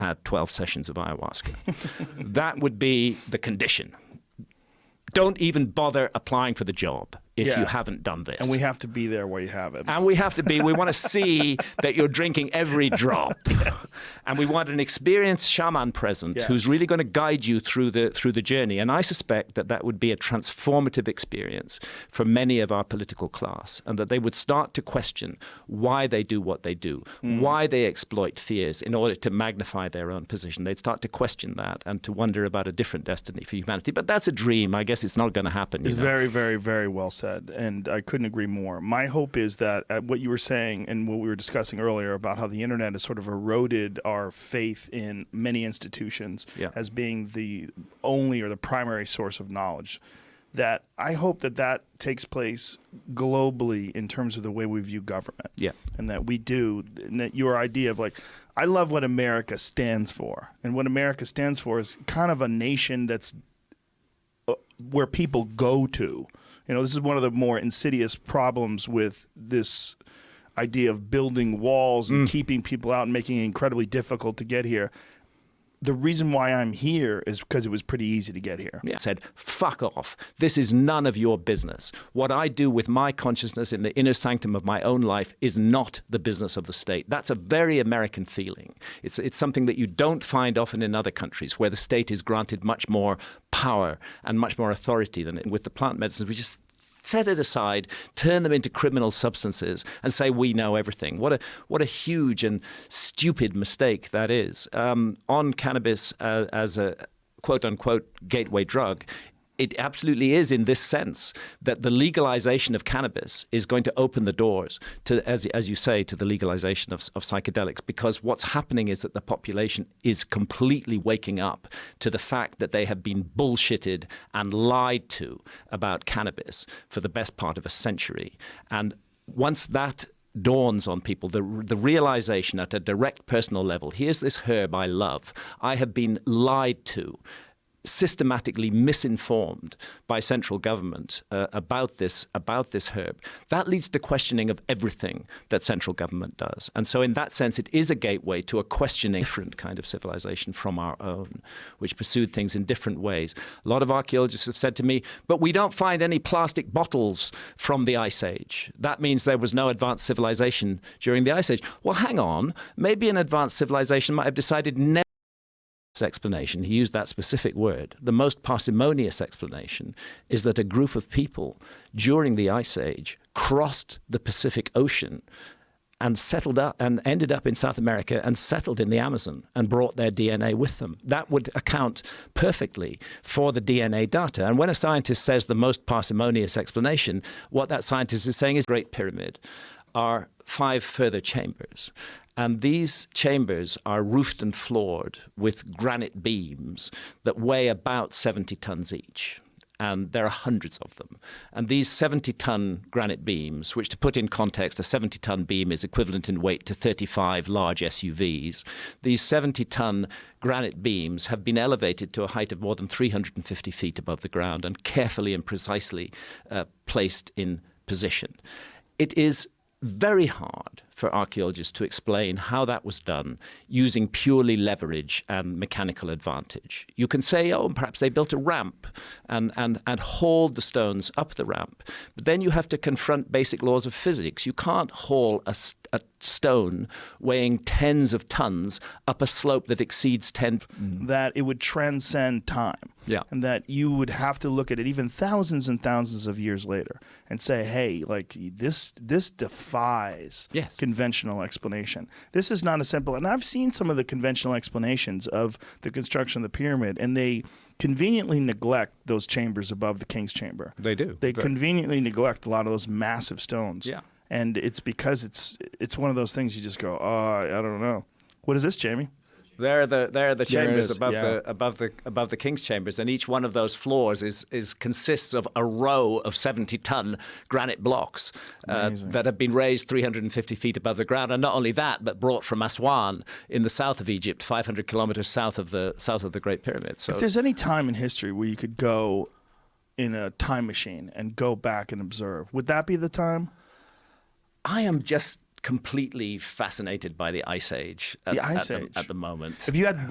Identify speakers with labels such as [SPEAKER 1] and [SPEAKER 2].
[SPEAKER 1] had 12 sessions of ayahuasca. That would be the condition. Don't even bother applying for the job if you haven't done this.
[SPEAKER 2] And we have to be there where you have it.
[SPEAKER 1] And we want to see that you're drinking every drop.
[SPEAKER 2] Yes.
[SPEAKER 1] And we want an experienced shaman present who's really going to guide you through the journey. And I suspect that that would be a transformative experience for many of our political class, and that they would start to question why they do what they do, why they exploit fears in order to magnify their own position. They'd start to question that and to wonder about a different destiny for humanity. But that's a dream. I guess it's not going to happen.
[SPEAKER 2] It's very, very, very well said, and I couldn't agree more. My hope is that what you were saying and what we were discussing earlier about how the internet has sort of eroded our faith in many institutions as being the only or the primary source of knowledge, that I hope that that takes place globally in terms of the way we view government. Yeah. And that we do, and that your idea of like, I love what America stands for. And what America stands for is kind of a nation that's where people go to. You know, this is one of the more insidious problems with this idea of building walls and keeping people out and making it incredibly difficult to get here. The reason why I'm here is because it was pretty easy to get here.
[SPEAKER 1] Yeah. Said, fuck off. This is none of your business. What I do with my consciousness in the inner sanctum of my own life is not the business of the state. That's a very American feeling. It's something that you don't find often in other countries where the state is granted much more power and much more authority than with the plant medicines. We just set it aside, turn them into criminal substances, and say we know everything. What a huge and stupid mistake that is. On cannabis as a quote-unquote gateway drug, it absolutely is in this sense that the legalization of cannabis is going to open the doors to, as you say, to the legalization of psychedelics, because what's happening is that the population is completely waking up to the fact that they have been bullshitted and lied to about cannabis for the best part of a century. And once that dawns on people, the realization at a direct personal level, here's this herb I love. I have been lied to, systematically misinformed by central government about this herb. That leads to questioning of everything that central government does. And so in that sense, it is a gateway to a questioning different kind of civilization from our own, which pursued things in different ways. A lot of archaeologists have said to me, but we don't find any plastic bottles from the Ice Age. That means there was no advanced civilization during the Ice Age. Well, hang on. Maybe an advanced civilization might have decided never. Explanation, he used that specific word. The most parsimonious explanation is that a group of people during the Ice Age crossed the Pacific Ocean and settled up and ended up in South America and settled in the Amazon and brought their DNA with them. That would account perfectly for the DNA data. And when a scientist says the most parsimonious explanation, what that scientist is saying is Great Pyramid are 5 further chambers. And these chambers are roofed and floored with granite beams that weigh about 70 tons each. And there are hundreds of them. And these 70-ton granite beams, which to put in context, a 70-ton beam is equivalent in weight to 35 large SUVs. These 70-ton granite beams have been elevated to a height of more than 350 feet above the ground and carefully and precisely placed in position. It is very hard for archaeologists to explain how that was done using purely leverage and mechanical advantage. You can say, oh, perhaps they built a ramp and hauled the stones up the ramp. But then you have to confront basic laws of physics. You can't haul a stone weighing tens of tons up a slope that exceeds 10.
[SPEAKER 2] That it would transcend time. Yeah. And that you would have to look at it even thousands and thousands of years later and say, hey, like this defies conventional explanation. This is not a simple, and I've seen some of the conventional explanations of the construction of the pyramid, and they conveniently neglect those chambers above the king's chamber.
[SPEAKER 1] They do.
[SPEAKER 2] They conveniently neglect a lot of those massive stones. Yeah. And it's because it's one of those things you just go, oh, I don't know. What is this, Jamie?
[SPEAKER 1] There are the chambers above the king's chambers, and each one of those floors consists of a row of 70-ton granite blocks that have been raised 350 feet above the ground. And not only that, but brought from Aswan in the south of Egypt, 500 kilometers south of the Great Pyramid. So,
[SPEAKER 2] if there's any time in history where you could go in a time machine and go back and observe, would that be the time?
[SPEAKER 1] I am just completely fascinated by the Ice Age at the moment.
[SPEAKER 2] If you had